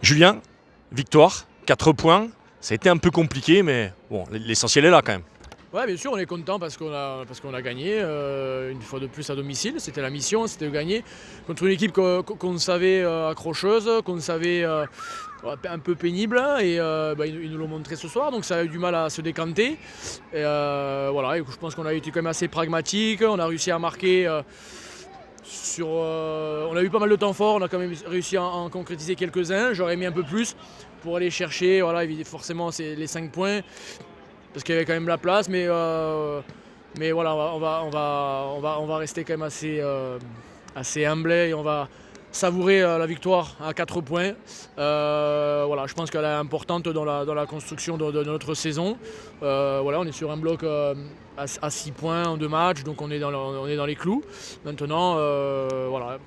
Julien, victoire, 4 points. Ça a été un peu compliqué, mais bon, l'essentiel est là quand même. Ouais, bien sûr, on est content parce qu'on a gagné une fois de plus à domicile. C'était la mission, c'était de gagner contre une équipe qu'on savait accrocheuse, qu'on savait un peu pénible. Et ils nous l'ont montré ce soir, donc ça a eu du mal à se décanter. Et, voilà, et je pense qu'on a été quand même assez pragmatique. On a réussi à marquer. On a eu pas mal de temps fort, on a quand même réussi à en concrétiser quelques-uns. J'aurais mis un peu plus pour aller chercher forcément les 5 points parce qu'il y avait quand même la place, mais voilà, on va rester quand même assez humble et on va savourer la victoire à 4 points. Voilà, je pense qu'elle est importante dans la construction de notre saison. Voilà, on est sur un bloc à 6 points en 2 matchs, donc on est dans les clous. Maintenant, voilà,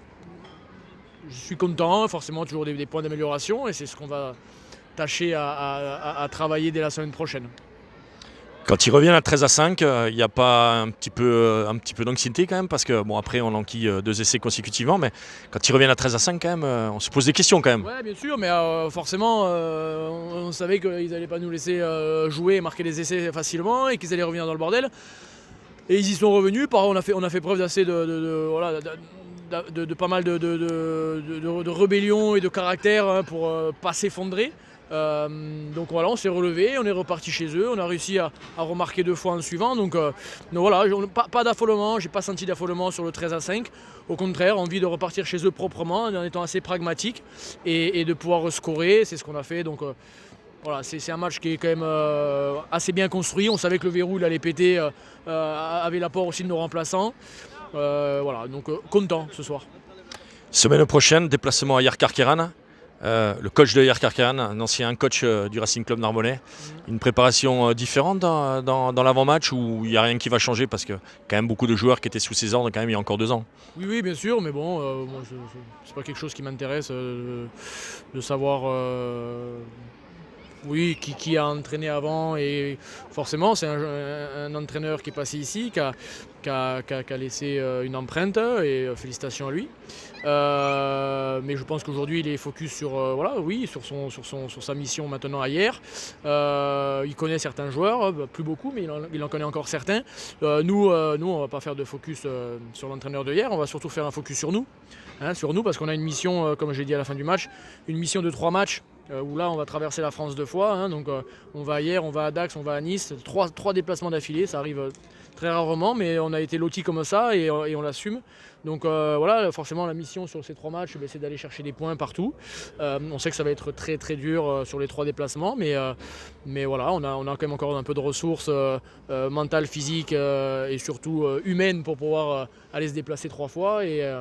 je suis content, forcément toujours des points d'amélioration et c'est ce qu'on va tâcher à travailler dès la semaine prochaine. Quand ils reviennent à 13-5, il n'y a pas un petit peu d'anxiété quand même, parce que bon, après on enquille 2 essais consécutivement, mais quand ils reviennent à 13-5 quand même, on se pose des questions quand même. Ouais, bien sûr, mais forcément, on savait qu'ils n'allaient pas nous laisser jouer et marquer des essais facilement et qu'ils allaient revenir dans le bordel. Et ils y sont revenus. On a fait preuve d'assez de pas mal de rébellion et de caractère pour pas s'effondrer. Donc voilà, on s'est relevé, on est reparti chez eux, on a réussi à remarquer 2 fois en suivant. Donc voilà, pas d'affolement, j'ai pas senti d'affolement sur le 13-5. Au contraire, envie de repartir chez eux proprement en étant assez pragmatique et de pouvoir scorer, c'est ce qu'on a fait. Donc voilà, c'est un match qui est quand même assez bien construit. On savait que le verrou il allait péter avec l'apport aussi de nos remplaçants. Voilà, donc content ce soir. Semaine prochaine, déplacement à Yerkarkeran. Le coach de Yerkarkeran, un ancien coach du Racing Club Narbonnais. Une préparation différente dans l'avant-match où il n'y a rien qui va changer parce que quand même beaucoup de joueurs qui étaient sous ses ordres quand même il y a encore 2 ans. Oui, bien sûr, mais bon, moi, c'est pas quelque chose qui m'intéresse de savoir oui, qui a entraîné avant. Et forcément, c'est un entraîneur qui est passé ici, qui a laissé une empreinte et félicitations à lui. Mais je pense qu'aujourd'hui il est focus sur, sur sa mission maintenant à hier. Il connaît certains joueurs, plus beaucoup, mais il en connaît encore certains. Nous, on va pas faire de focus sur l'entraîneur de hier, on va surtout faire un focus sur nous. Sur nous, parce qu'on a une mission, comme j'ai dit à la fin du match, une mission de 3 matchs. Où là on va traverser la France 2 fois, donc on va à Hyères, on va à Dax, on va à Nice, 3 déplacements d'affilée, ça arrive très rarement, mais on a été lotis comme ça et on l'assume. Donc voilà, forcément la mission sur ces 3 matchs, c'est d'aller chercher des points partout. On sait que ça va être très très dur sur les 3 déplacements, mais voilà, on a quand même encore un peu de ressources mentales, physiques et surtout humaines pour pouvoir aller se déplacer 3 fois et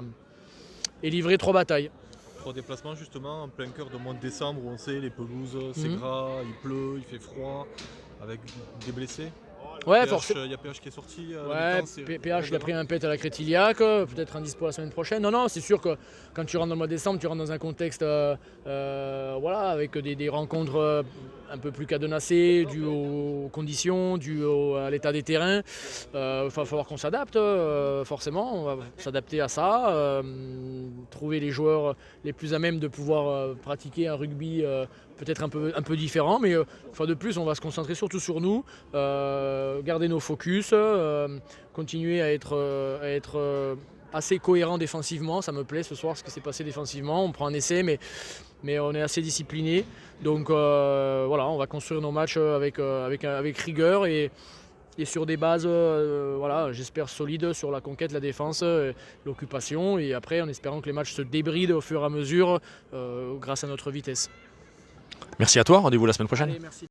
livrer 3 batailles. 3 déplacements justement en plein cœur de mois de décembre où on sait les pelouses, c'est gras, il pleut, il fait froid, avec des blessés. Ouais, forcément. Il y a PH qui est sorti. Ouais, PH il a pris un pet à la Crétiliac, peut-être indispo la semaine prochaine. Non, c'est sûr que quand tu rentres dans le mois de décembre, tu rentres dans un contexte voilà, avec des rencontres un peu plus cadenassées, dues aux conditions, dues à l'état des terrains. Il va falloir qu'on s'adapte, forcément, on va s'adapter à ça, trouver les joueurs les plus à même de pouvoir pratiquer un rugby peut-être un peu différent, mais une fois de plus, on va se concentrer surtout sur nous, garder nos focus, continuer à être assez cohérent défensivement. Ça me plaît ce soir ce qui s'est passé défensivement. On prend un essai, mais on est assez discipliné. Donc voilà, on va construire nos matchs avec rigueur et sur des bases, voilà, j'espère solides sur la conquête, la défense, l'occupation, et après en espérant que les matchs se débrident au fur et à mesure grâce à notre vitesse. Merci à toi, rendez-vous la semaine prochaine. Allez, merci.